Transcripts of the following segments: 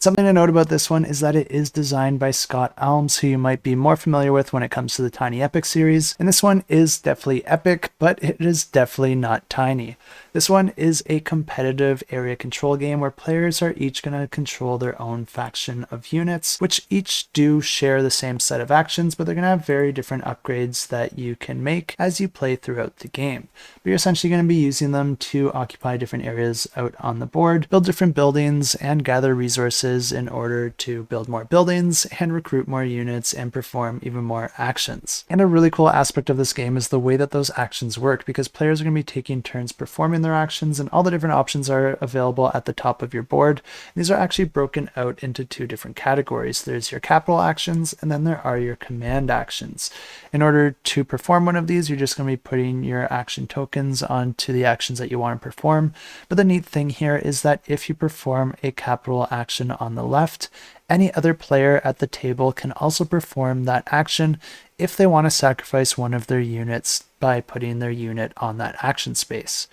Something to note about this one is that it is designed by Scott Almes, who you might be more familiar with when it comes to the Tiny Epic series. And this one is definitely epic, but it is definitely not tiny. This one is a competitive area control game where players are each going to control their own faction of units, which each do share the same set of actions, but they're going to have very different upgrades that you can make as you play throughout the game. But you're essentially going to be using them to occupy different areas out on the board, build different buildings, and gather resources in order to build more buildings and recruit more units and perform even more actions. And a really cool aspect of this game is the way that those actions work, because players are going to be taking turns performing their actions, and all the different options are available at the top of your board. These are actually broken out into two different categories. There's your capital actions, and then there are your command actions. In order to perform one of these, you're just going to be putting your action tokens onto the actions that you want to perform. But the neat thing here is that if you perform a capital action on the left, any other player at the table can also perform that action if they want to sacrifice one of their units by putting their unit on that action space.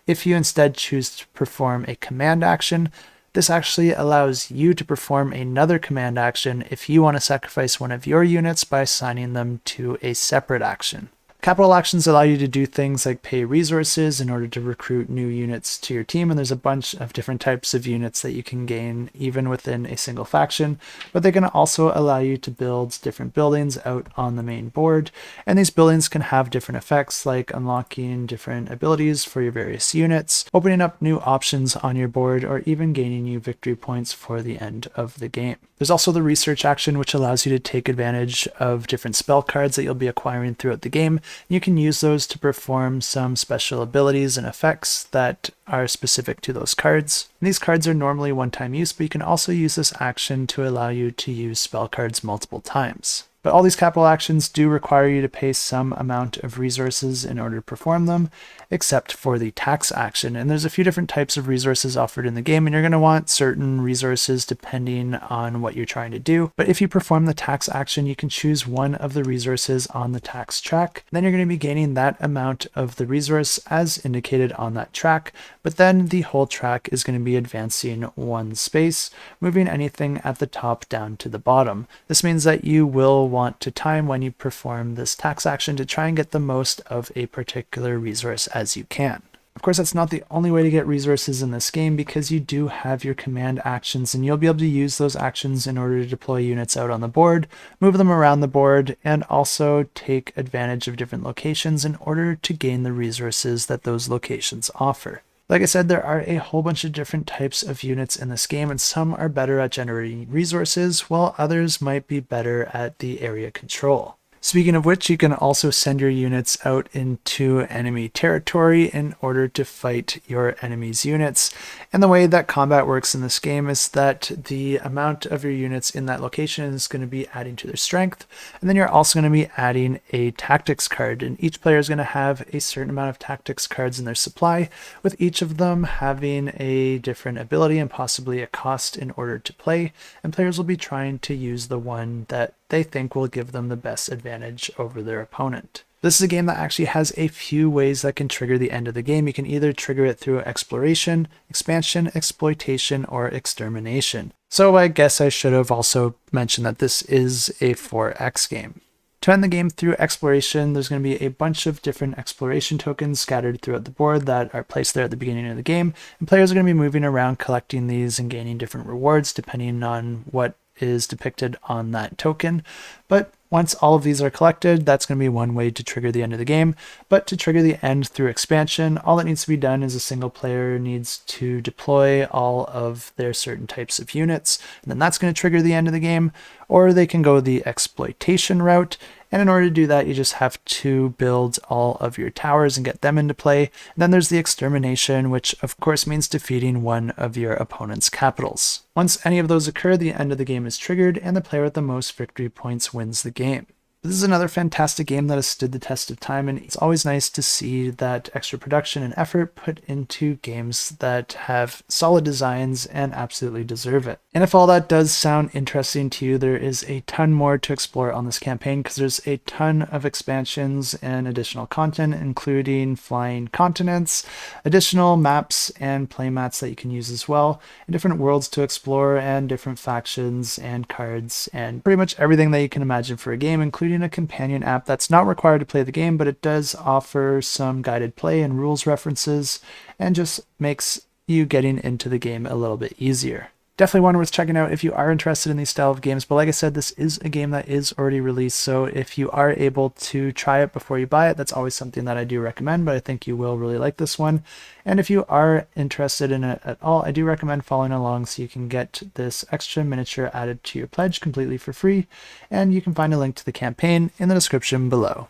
If you instead choose to perform a command action, this actually allows you to perform another command action if you want to sacrifice one of your units by assigning them to a separate action. Capital actions allow you to do things like pay resources in order to recruit new units to your team, and there's a bunch of different types of units that you can gain even within a single faction, but they're going to also allow you to build different buildings out on the main board, and these buildings can have different effects like unlocking different abilities for your various units, opening up new options on your board, or even gaining you victory points for the end of the game. There's also the research action, which allows you to take advantage of different spell cards that you'll be acquiring throughout the game. You can use those to perform some special abilities and effects that are specific to those cards. And these cards are normally one-time use, but you can also use this action to allow you to use spell cards multiple times. But all these capital actions do require you to pay some amount of resources in order to perform them, except for the tax action. And there's a few different types of resources offered in the game, and you're going to want certain resources depending on what you're trying to do. But if you perform the tax action, you can choose one of the resources on the tax track. Then you're going to be gaining that amount of the resource as indicated on that track, but then the whole track is going to be advancing one space, moving anything at the top down to the bottom. This means that you will want to time when you perform this tax action to try and get the most of a particular resource as you can. Of course, that's not the only way to get resources in this game, because you do have your command actions, and you'll be able to use those actions in order to deploy units out on the board, move them around the board, and also take advantage of different locations in order to gain the resources that those locations offer. Like I said, there are a whole bunch of different types of units in this game, and some are better at generating resources, while others might be better at the area control. Speaking of which, you can also send your units out into enemy territory in order to fight your enemy's units. And the way that combat works in this game is that the amount of your units in that location is going to be adding to their strength. And then you're also going to be adding a tactics card. And each player is going to have a certain amount of tactics cards in their supply, with each of them having a different ability and possibly a cost in order to play. And players will be trying to use the one that they think will give them the best advantage over their opponent. This is a game that actually has a few ways that can trigger the end of the game. You can either trigger it through exploration, expansion, exploitation, or extermination. So I guess I should have also mentioned that this is a 4X game. To end the game through exploration, there's going to be a bunch of different exploration tokens scattered throughout the board that are placed there at the beginning of the game, and players are going to be moving around collecting these and gaining different rewards depending on what is depicted on that token. But once all of these are collected, that's going to be one way to trigger the end of the game. But to trigger the end through expansion, all that needs to be done is a single player needs to deploy all of their certain types of units, and then that's going to trigger the end of the game. Or they can go the exploitation route, and in order to do that, you just have to build all of your towers and get them into play. And then there's the extermination, which of course means defeating one of your opponent's capitals. Once any of those occur, the end of the game is triggered, and the player with the most victory points wins the game. This is another fantastic game that has stood the test of time, and it's always nice to see that extra production and effort put into games that have solid designs and absolutely deserve it. And if all that does sound interesting to you, there is a ton more to explore on this campaign because there's a ton of expansions and additional content, including flying continents, additional maps and playmats that you can use as well, and different worlds to explore, and different factions and cards, and pretty much everything that you can imagine for a game, including a companion app that's not required to play the game, but it does offer some guided play and rules references, and just makes you getting into the game a little bit easier. Definitely one worth checking out if you are interested in these style of games, but like I said, this is a game that is already released, so if you are able to try it before you buy it, that's always something that I do recommend, but I think you will really like this one. And if you are interested in it at all, I do recommend following along so you can get this extra miniature added to your pledge completely for free, and you can find a link to the campaign in the description below.